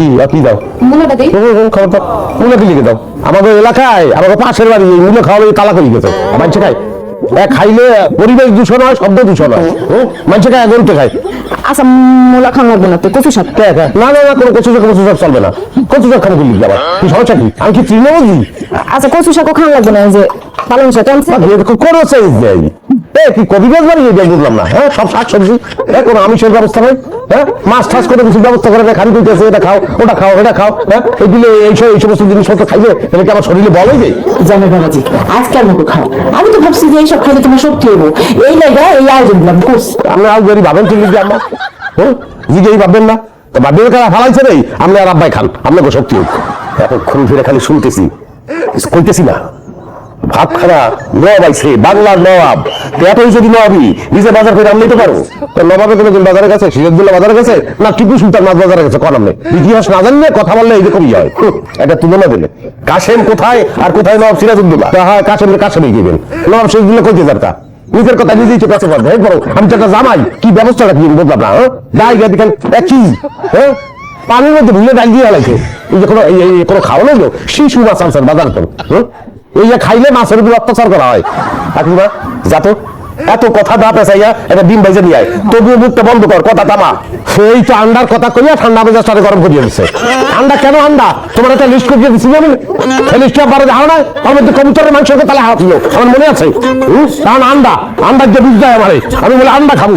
কি আপনি দাও মুলাটা দেই খাবার দাও মুলা কি লিখে দাও আমাদের এলাকায় আমাদের পাশের বাড়ি এই মুলা খাওয়া কালা করে গেছে মানুষ খায় খাইলে পরিবেশ দূষণ হয় শব্দ দূষণ হয় মানুষ খায় গরুতে খায় আচ্ছা মুলা খান লাগবে না তো কচু শাক না না না কোনো কচু শাক চলবে না কচু শাক খাবো লিখবে আবার কি সমস্যা কি আমি কি তৃণমূলী আচ্ছা কচু শাকও খান লাগবে না যে পালং শাক কোনো সাইজ দেয় কি কবিরাজ বাড়ি বুঝলাম না হ্যাঁ সব শাক সবজি কোনো আমিষের ব্যবস্থা নেই হ্যাঁ মাছ ঠাস করে কিছু ব্যবস্থা করে খালি করতেছে এটা খাও ওটা খাও এটা খাও হ্যাঁ এই দিলে এই সমস্ত জিনিসপত্র খাইবে তাহলে কি আমার শরীরে বল হয়ে যায় জানো বাবাজি আজকাল মতো খাও আমি তো ভাবছি যে এইসব খাইলে তোমার শক্তি হবো এই লাগা এই আয়োজন দিলাম করছি আমরা আজ গরিব ভাবেন ঠিক যে আমরা হ্যাঁ জিগেই ভাববেন না তো ভাবেন কারা ফালাইছে নেই আপনি আর আব্বাই খান আপনাকে শক্তি হোক এতক্ষণ ফিরে খালি শুনতেছি কইতেছি না ভাত খানা নবাব আইছে বাংলার নবাব এতই যদি নবাবি নিজে বাজার করে আমি নিতে পারবো নবাবের কোনো দিন বাজারে গেছে সিরাজদুল্লাহ বাজারে গেছে না টিপু সুলতান মাছ বাজারে গেছে কন আপনি ইতিহাস না জানলে কথা বললে এইরকমই হয় এটা তুলনা দিলে কাশেম কোথায় আর কোথায় নবাব সিরাজউদ্দৌলা হ্যাঁ কাশেমই গেবেন নবাব সিরাজউদ্দৌলা কইতে যারটা নিজের কথা নিজেই তো কাছে পারবে এই করো আমি তো একটা জামাই কি ব্যবস্থাটা কি বললাম না যাই গিয়ে দেখেন কি হ্যাঁ পানির মধ্যে ভুলে ডাল দিয়ে লাগছে এই যে কোনো খাওয়া লাগলো শিশু মাছ আনছেন বাজার করে এই যে খাইলে মাছের উপর অত্যাচার করা হয় কাকিমা যাতো এত কথা না পেঁচাইয়া একটা ডিম বাইজে নিয়ে আয় তবুও মুখটা বন্ধ কর কথা থামা সেই তো আন্ডার কথা কইয়া ঠান্ডা মেজাজ সাথে গরম করিয়ে দিচ্ছে আন্ডা কেন আন্ডা তোমার একটা লিস্ট করিয়ে দিচ্ছি আমি লিস্টটা পারে যাও না তার মধ্যে কবুতরের মাংস তাহলে হাত ছিল আমার মনে আছে কারণ আন্ডা যে বুঝতে হয় আমার আমি বলে আন্ডা খাবো